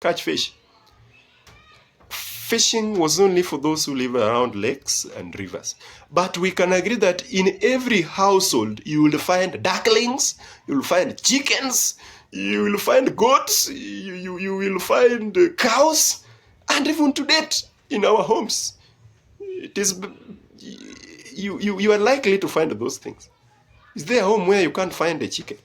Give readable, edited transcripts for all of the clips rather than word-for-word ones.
catch fish. Fishing was only for those who live around lakes and rivers. But we can agree that in every household, you will find ducklings, you will find chickens, you will find goats, you will find cows, and even to date in our homes. It is you are likely to find those things. Is there a home where you can't find a chicken?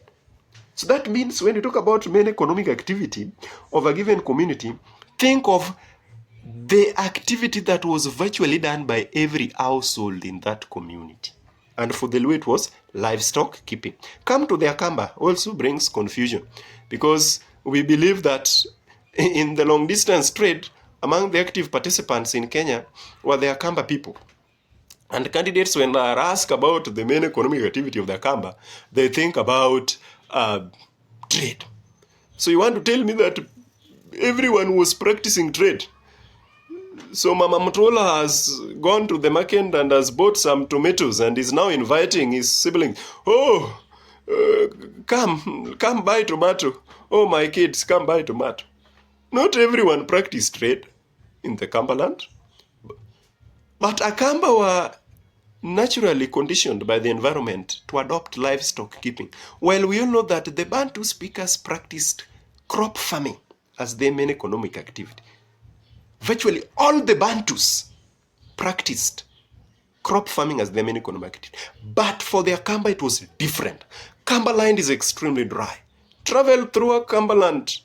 So that means when you talk about main economic activity of a given community, think of the activity that was virtually done by every household in that community. And for the Luo, it was livestock keeping. Come to the Akamba also brings confusion, because we believe that in the long distance trade, among the active participants in Kenya were the Akamba people. And candidates, when they are asked about the main economic activity of the Akamba, they think about trade. So you want to tell me that everyone was practicing trade? So Mama Mutola has gone to the market and has bought some tomatoes and is now inviting his siblings. Oh, come buy tomato. Oh, my kids, come buy tomato. Not everyone practiced trade in the Kambaland. But Akamba were naturally conditioned by the environment to adopt livestock keeping. While we all know that the Bantu speakers practiced crop farming as their main economic activity. Virtually all the Bantus practiced crop farming as their main economic activity. But for the Akamba, it was different. Kambaland is extremely dry. Travel through a Kambaland,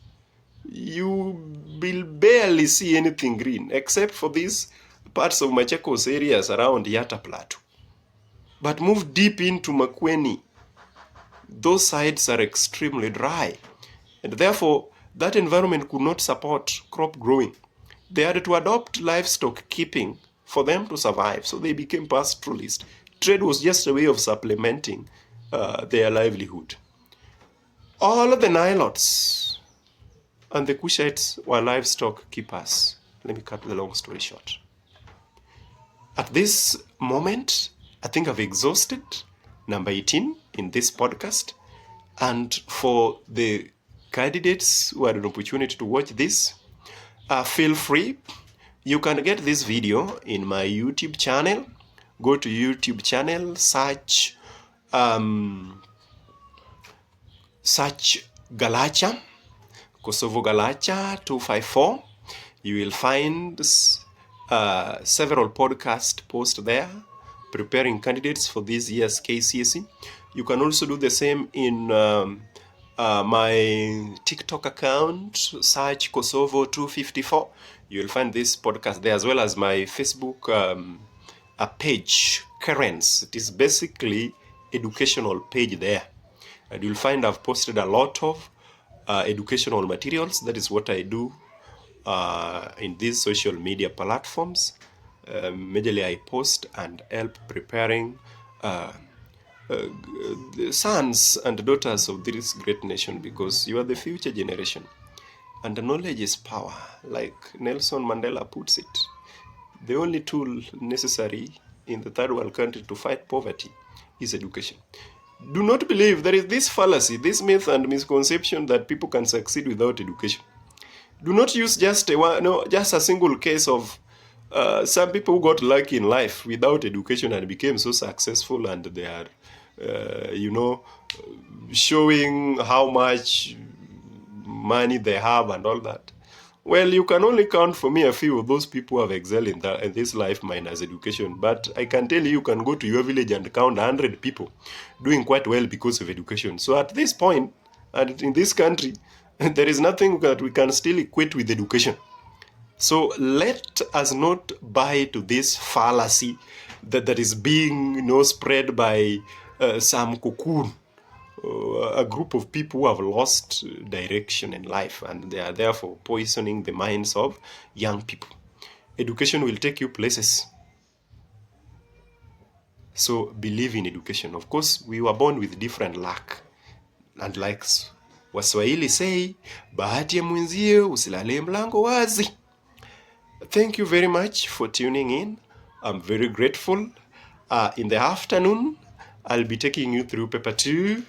you will barely see anything green, except for these parts of Machakos areas around Yatta Plateau. But move deep into Makueni, those sides are extremely dry. And therefore, that environment could not support crop growing. They had to adopt livestock keeping for them to survive, so they became pastoralists. Trade was just a way of supplementing their livelihood. All of the Nilotes and the Kushites were livestock keepers. Let me cut the long story short. At this moment, I think I've exhausted number 18 in this podcast. And for the candidates who had an opportunity to watch this, feel free. You can get this video in my YouTube channel. Go to YouTube channel, search Galacha, Kosovo Galacha 254. You will find several podcast posts there preparing candidates for this year's KCSE. You can also do the same in my TikTok account, search Kosovo 254. You will find this podcast there, as well as my Facebook page, Currents. It is basically educational page there. And you'll find I've posted a lot of educational materials. That is what I do in these social media platforms. Majorly I post and help preparing the sons and daughters of this great nation, because you are the future generation. And knowledge is power, like Nelson Mandela puts it. The only tool necessary in the third world country to fight poverty is education. Do not believe there is this fallacy, this myth and misconception that people can succeed without education. Do not use just a single case of some people who got lucky in life without education and became so successful, and they are, showing how much money they have and all that. Well, you can only count for me a few of those people who have excelled in this life minus education. But I can tell you can go to your village and count 100 people doing quite well because of education. So at this point, and in this country, there is nothing that we can still equate with education. So let us not buy to this fallacy that is being spread by some cocoon, a group of people who have lost direction in life, and they are therefore poisoning the minds of young people. Education will take you places. So believe in education. Of course, we were born with different luck. And like Waswahili say, bahati ya mwenzie usilale mlango wazi. Thank you very much for tuning in. I'm very grateful. In the afternoon, I'll be taking you through paper 2,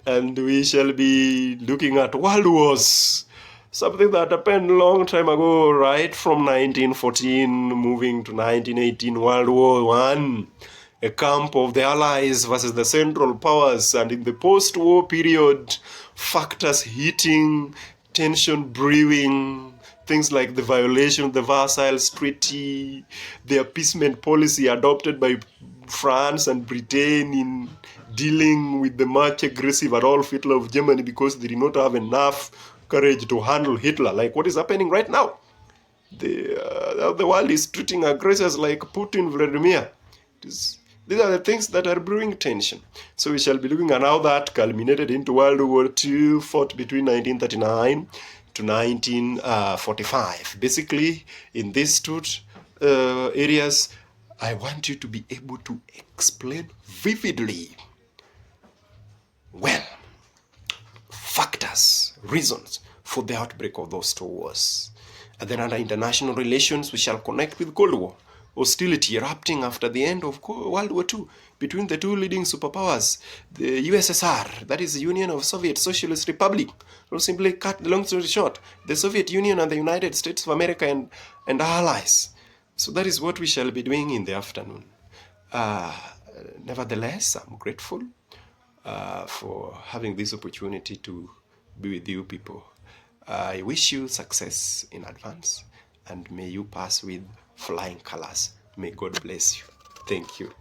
and we shall be looking at world wars. something that happened a long time ago, right from 1914 moving to 1918, World War I, a camp of the Allies versus the Central Powers, and in the post-war period, factors hitting, tension brewing, things like the violation of the Versailles Treaty, the appeasement policy adopted by France and Britain in dealing with the much aggressive Adolf Hitler of Germany because they did not have enough courage to handle Hitler, like what is happening right now. The world is treating aggressors like Putin, Vladimir. These are the things that are brewing tension. So we shall be looking at how that culminated into World War II, fought between 1939 to 1945. Basically, in these two areas, I want you to be able to explain vividly, well, factors, reasons for the outbreak of those two wars. And then under international relations, we shall connect with Cold War, hostility erupting after the end of World War II between the two leading superpowers, the USSR, that is the Union of Soviet Socialist Republic, or simply cut the long story short, the Soviet Union and the United States of America and allies. So that is what we shall be doing in the afternoon. Nevertheless, I'm grateful for having this opportunity to be with you people. I wish you success in advance, and may you pass with flying colors. May God bless you. Thank you.